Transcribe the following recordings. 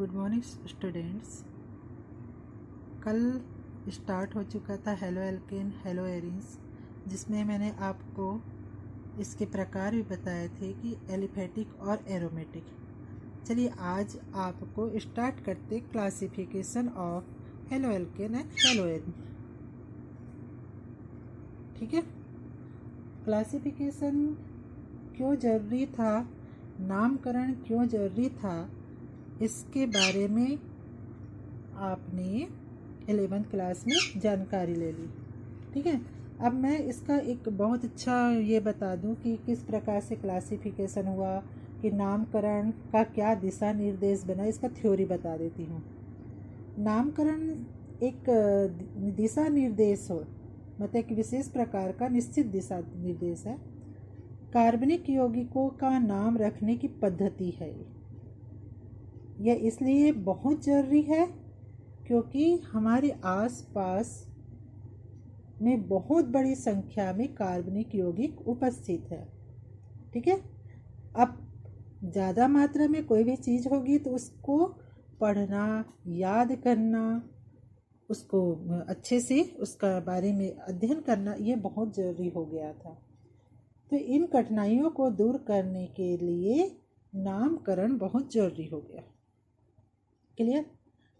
Good morning students. कल start हो चुका था हेलो एल्केन हेलो एरिन्स, जिसमें मैंने आपको इसके प्रकार भी बताए थे कि एलिफेटिक और एरोमेटिक। चलिए आज आपको स्टार्ट करते classification of halo alkane and hello Erin. ठीक है, क्लासिफिकेशन क्यों ज़रूरी था, नामकरण क्यों ज़रूरी था, इसके बारे में आपने 11th क्लास में जानकारी ले ली। ठीक है, अब मैं इसका एक बहुत अच्छा ये बता दूं कि किस प्रकार से क्लासिफिकेशन हुआ, कि नामकरण का क्या दिशा निर्देश बना, इसका थ्योरी बता देती हूँ। नामकरण एक दिशा निर्देश हो, मतलब एक विशेष प्रकार का निश्चित दिशा निर्देश है। कार्बनिक यौगिकों का नाम रखने की पद्धति है। यह इसलिए बहुत ज़रूरी है क्योंकि हमारे आसपास में बहुत बड़ी संख्या में कार्बनिक यौगिक उपस्थित है। ठीक है, अब ज़्यादा मात्रा में कोई भी चीज़ होगी तो उसको पढ़ना, याद करना, उसको अच्छे से उसका बारे में अध्ययन करना, ये बहुत ज़रूरी हो गया था। तो इन कठिनाइयों को दूर करने के लिए नामकरण बहुत ज़रूरी हो गया। क्लियर?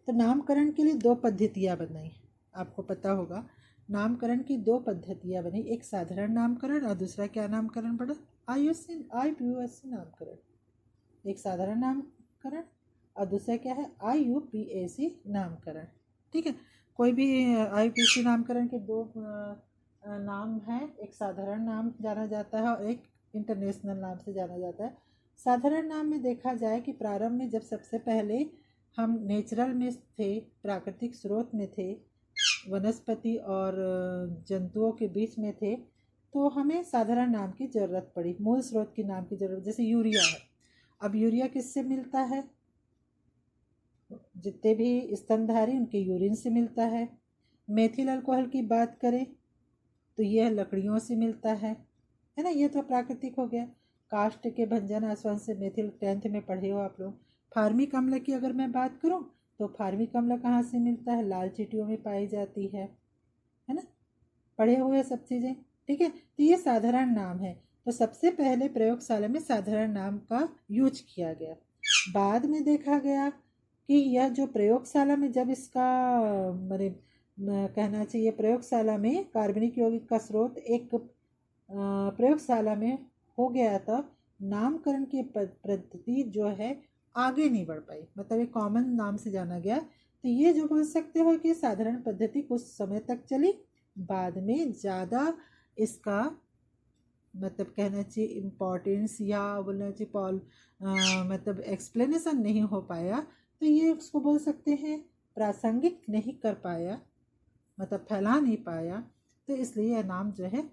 तो नामकरण के लिए दो पद्धतियाँ बनाई, आपको पता होगा नामकरण की दो पद्धतियाँ बनी, एक साधारण नामकरण और दूसरा क्या नामकरण पड़ा, IUPAC नामकरण। एक साधारण नामकरण और दूसरा क्या है, IUPAC नामकरण। ठीक है, कोई भी IUPAC नामकरण के दो नाम हैं, एक साधारण नाम जाना जाता है और एक इंटरनेशनल नाम से जाना जाता है। साधारण नाम में देखा जाए कि प्रारंभ में जब सबसे पहले हम नेचुरल में थे, प्राकृतिक स्रोत में थे, वनस्पति और जंतुओं के बीच में थे, तो हमें साधारण नाम की ज़रूरत पड़ी, मूल स्रोत के नाम की ज़रूरत। जैसे यूरिया है, अब यूरिया किससे मिलता है, जितने भी स्तनधारी उनके यूरिन से मिलता है। मेथिल अल्कोहल की बात करें तो यह लकड़ियों से मिलता है ना, ये तो प्राकृतिक हो गया। काष्ठ के भंजन आसवन से मेथिल 10th में पढ़े हो आप लोग। फार्मिक अम्ल की अगर मैं बात करूं तो फार्मिक अम्ल कहाँ से मिलता है, लाल चींटियों में पाई जाती है ना, पढ़े हुए सब चीज़ें। ठीक है, तो ये साधारण नाम है। तो सबसे पहले प्रयोगशाला में साधारण नाम का यूज किया गया। बाद में देखा गया कि यह जो प्रयोगशाला में जब इसका कहना चाहिए, प्रयोगशाला में कार्बनिक यौगिक का स्रोत एक प्रयोगशाला में हो गया, तब नामकरण की पद्धति जो है आगे नहीं बढ़ पाई, मतलब एक कॉमन नाम से जाना गया। तो ये जो बोल सकते हो कि साधारण पद्धति कुछ समय तक चली, बाद में ज़्यादा इसका मतलब कहना चाहिए इम्पोर्टेंस या बोलना चाहिए मतलब एक्सप्लेनेशन नहीं हो पाया, तो ये उसको बोल सकते हैं प्रासंगिक नहीं कर पाया, मतलब फैला नहीं पाया। तो इसलिए यह नाम जो है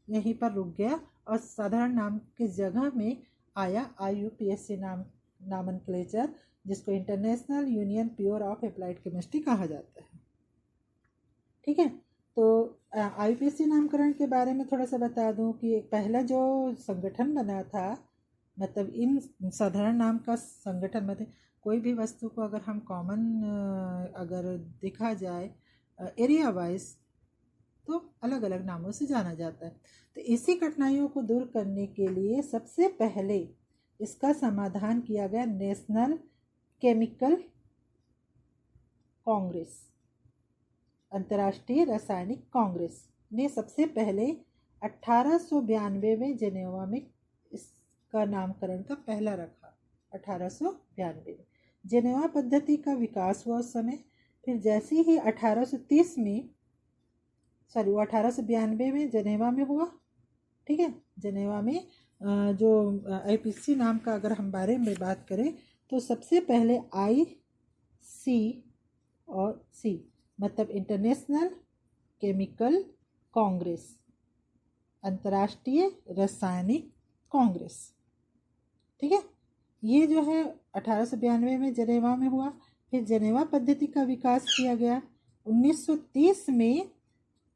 यहीं पर रुक गया और साधारण नाम की जगह में आया IUPAC नामनक्लेचर, जिसको international union pure of applied chemistry कहा जाता है। ठीक है, तो IUPAC नामकरण के बारे में थोड़ा सा बता दूं कि पहला जो संगठन बना था, मतलब इन साधारण नाम का संगठन, मतलब कोई भी वस्तु को अगर हम कॉमन अगर देखा जाए एरिया वाइज, तो अलग अलग नामों से जाना जाता है। तो इसी कठिनाइयों को दूर करने के लिए सबसे पहले इसका समाधान किया गया नेशनल केमिकल कांग्रेस, अंतर्राष्ट्रीय रासायनिक कांग्रेस ने सबसे पहले 1892 में जेनेवा में इसका नामकरण का पहला रखा। 1892 में जेनेवा पद्धति का विकास हुआ उस समय। फिर जैसे ही 1830 में वो 1892 में जेनेवा में हुआ। ठीक है, जेनेवा में जो IUPAC नाम का अगर हम बारे में बात करें तो सबसे पहले ICOC मतलब इंटरनेशनल केमिकल कांग्रेस, अंतर्राष्ट्रीय रासायनिक कांग्रेस। ठीक है, ये जो है 1892 में जेनेवा में हुआ। फिर जेनेवा पद्धति का विकास किया गया। 1930 में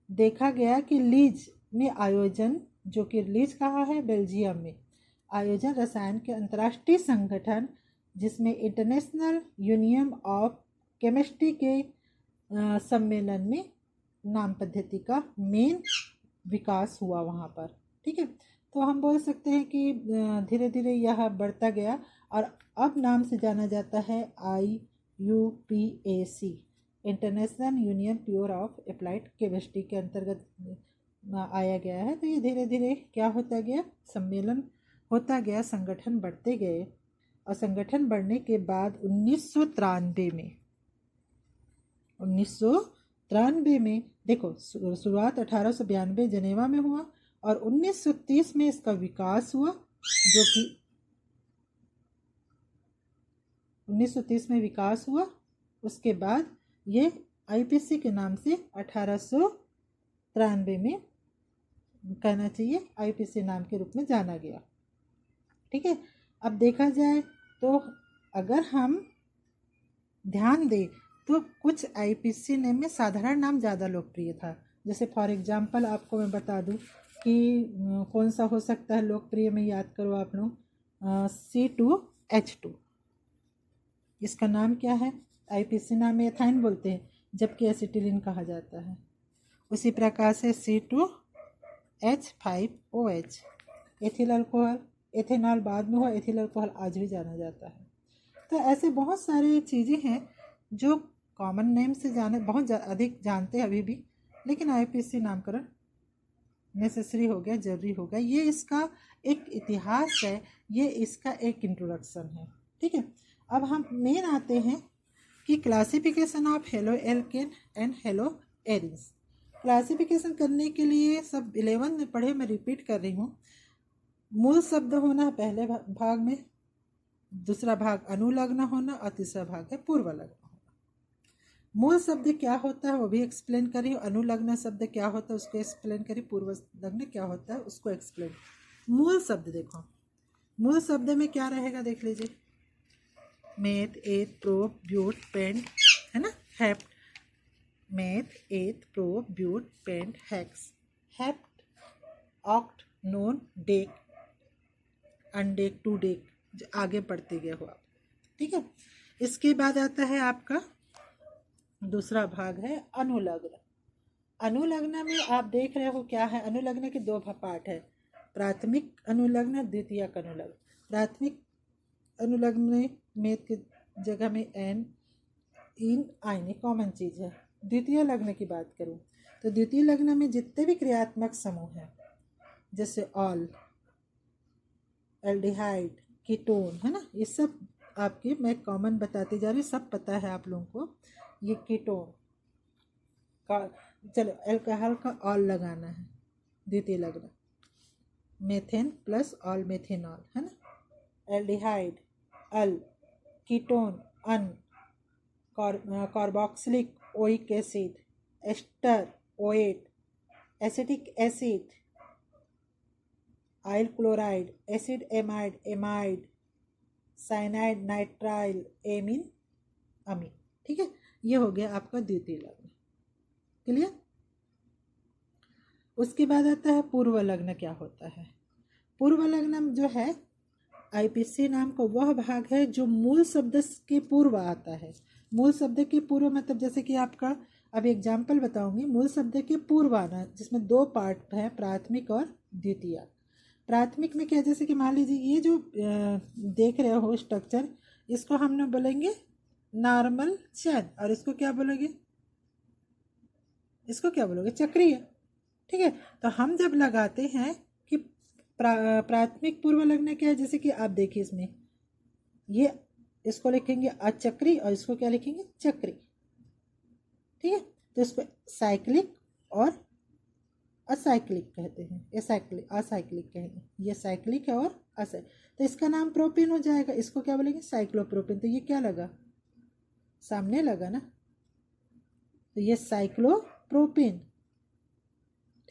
देखा गया कि लीज में आयोजन, जो कि लीज कहाँ है, बेल्जियम में, आयोजन रसायन के अंतर्राष्ट्रीय संगठन जिसमें इंटरनेशनल यूनियन ऑफ केमिस्ट्री के सम्मेलन में नाम पद्धति का मेन विकास हुआ वहाँ पर। ठीक है, तो हम बोल सकते हैं कि धीरे धीरे यह बढ़ता गया और अब नाम से जाना जाता है IUPAC, international union pure of applied chemistry के अंतर्गत आया गया है। तो ये धीरे धीरे क्या होता गया, सम्मेलन होता गया, संगठन बढ़ते गए और संगठन बढ़ने के बाद 1993 में देखो शुरुआत 1892 जनेवा में हुआ और 1930 में इसका विकास हुआ, जो कि 1930 में विकास हुआ। उसके बाद ये IPC के नाम से 1893 में कहना चाहिए IPC नाम के रूप में जाना गया। ठीक है, अब देखा जाए तो अगर हम ध्यान दें तो कुछ IPC नेम में साधारण नाम ज़्यादा लोकप्रिय था। जैसे फॉर एग्जांपल आपको मैं बता दूं कि कौन सा हो सकता है लोकप्रिय में, याद करो आप लोग, C2H2। इसका नाम क्या है, IPC नाम में एथाइन बोलते हैं जबकि एसिटिलीन कहा जाता है। उसी प्रकार से C2H5OH एथिल अल्कोहल, एथेनॉल बाद में हुआ, एथिल अल्कोहल आज भी जाना जाता है। तो ऐसे बहुत सारी चीज़ें हैं जो कॉमन नेम से जाने बहुत अधिक जानते हैं अभी भी, लेकिन IPC नामकरण नेसेसरी हो गया, जरूरी हो गया। ये इसका एक इतिहास है, ये इसका एक इंट्रोडक्शन है। ठीक है, अब हम मेन आते हैं कि classification of halo alkane and hello arenes. Classification करने के लिए सब 11 में पढ़े, मैं रिपीट कर रही हूँ। मूल शब्द होना है पहले भाग में, दूसरा भाग अनुलग्न होना और तीसरा भाग है पूर्वलग्न होना। मूल शब्द क्या होता है वो भी एक्सप्लेन करी, अनुलग्न शब्द क्या होता है उसको एक्सप्लेन करी, पूर्वलग्न क्या होता है उसको एक्सप्लेन। मूल शब्द देखो, मूल शब्द में क्या रहेगा देख लीजिए, meth, eth, prop, but, pent, है ना, hept, meth, eth, prop, but, pent, hex, hept, oct, non, dec, undec, dodec, आगे बढ़ते गए हो आप। ठीक है, इसके बाद आता है आपका दूसरा भाग है अनुलग्न। अनुलग्न में आप देख रहे हो क्या है, अनुलग्न के दो पार्ट है, प्राथमिक अनुलग्न, द्वितीयक अनुलग्न। प्राथमिक अनुलग्न में मेथ की जगह में एन, इन, आइन कॉमन चीज़ है। द्वितीय लग्न की बात करूं तो द्वितीय लग्न में जितने भी क्रियात्मक समूह हैं, जैसे ऑल, एल्डिहाइड, कीटोन, है ना, ये सब आपके मैं कॉमन बताते जा रही, सब पता है आप लोगों को। ये कीटोन का, चलो अल्कोहल का ऑल लगाना है, द्वितीय लग्न, मेथेन प्लस ऑल मेथेनॉल, है ना, aldehyde al, ketone one, carboxylic oic acid, ester oate, acetic acid, yl chloride, acid amide, amide, cyanide, nitrile, amine, amine. ठीक है, ये हो गया आपका द्वितीय लग्न। क्लियर। उसके बाद आता है पूर्व लग्न। क्या होता है पूर्व लग्न? जो है IPC नाम का वह भाग है जो मूल शब्द के पूर्व आता है। मूल शब्द के पूर्व मतलब जैसे कि आपका अब एग्जाम्पल बताऊंगी, मूल शब्द के पूर्व आना, जिसमें दो पार्ट है, प्राथमिक और द्वितीय। प्राथमिक में क्या, जैसे कि मान लीजिए ये जो देख रहे हो स्ट्रक्चर, इसको हमने बोलेंगे नॉर्मल चैन, और इसको क्या बोलोगे, इसको क्या बोलोगे, चक्रीय। ठीक है, तो हम जब लगाते हैं कि प्राथमिक पूर्व लग्न क्या है, जैसे कि आप देखिए इसमें ये, इसको लिखेंगे अचक्री और इसको क्या लिखेंगे, चक्री। ठीक है, तो इसको साइक्लिक और असाइक्लिक कहते हैं, असाइक्लिक कहेंगे, ये साइक्लिक है और असाइक्लिक। तो इसका नाम प्रोपेन हो जाएगा, इसको क्या बोलेंगे, साइक्लोप्रोपेन। तो ये क्या लगा, सामने लगा ना, तो ये साइक्लोप्रोपेन।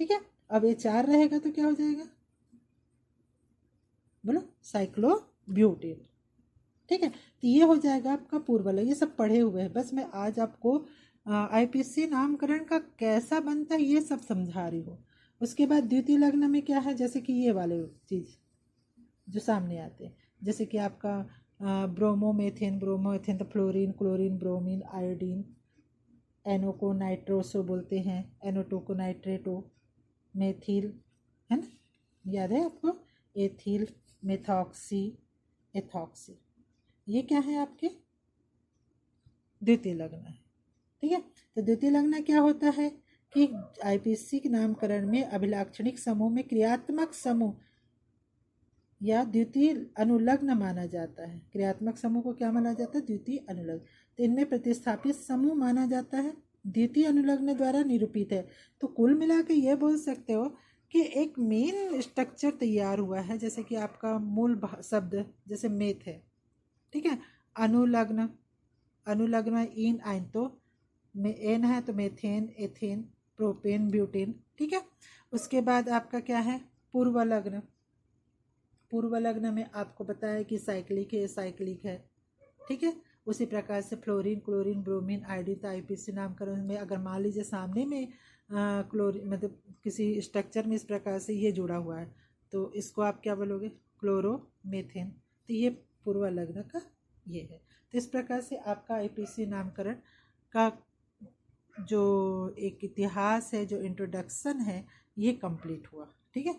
ठीक है, अब ये 4 रहेगा तो क्या हो जाएगा, बोलो, साइक्लोब्यूटेन। ठीक है, तो ये हो जाएगा आपका पूर्व लग्न। ये सब पढ़े हुए हैं, बस मैं आज आपको IPC नामकरण का कैसा बनता है ये सब समझा रही हूँ। उसके बाद द्वितीय लग्न में क्या है, जैसे कि ये वाले चीज़ जो सामने आते हैं, जैसे कि आपका ब्रोमोमेथेन, ब्रोमोमेथेन तो fluorine, chlorine, bromine, iodine. NO को नाइट्रोसो बोलते हैं, NO2 को नाइट्रेटो, मेथिल, है ना, याद है आपको, एथिल, मेथॉक्सी, एथॉक्सी। ये क्या है आपके द्वितीय लग्न है। ठीक है, तो द्वितीय लग्न क्या होता है कि IPC के नामकरण में अभिलाक्षणिक समूह में क्रियात्मक समूह या द्वितीय अनुलग्न माना जाता है। क्रियात्मक समूह को क्या माना जाता है? द्वितीय अनुलग्न। तो इनमें प्रतिस्थापित समूह माना जाता है, द्वितीय अनुलग्न द्वारा निरूपित है। तो कुल मिला के ये बोल सकते हो कि एक मेन स्ट्रक्चर तैयार हुआ है, जैसे कि आपका मूल शब्द जैसे मेथ है, ठीक है, अनुलग्न, अनुलग्न इन आइन, तो एन है तो मेथेन, एथेन, प्रोपेन, ब्यूटेन। ठीक है, उसके बाद आपका क्या है? पूर्व लग्न। पूर्व लग्न में आपको पता है कि साइक्लिक है, साइक्लिक है। ठीक है, उसी प्रकार से फ्लोरीन, क्लोरीन, ब्रोमीन, आयोडीन, तो IPC नामकरण में अगर मान लीजिए सामने में क्लोरीन मतलब किसी स्ट्रक्चर में इस प्रकार से ये जुड़ा हुआ है, तो इसको आप क्या बोलोगे? क्लोरोमेथेन। तो ये पूर्व लग्न का ये है। तो इस प्रकार से आपका IPC नामकरण का जो एक इतिहास है, जो इंट्रोडक्शन है, ये कंप्लीट हुआ। ठीक है।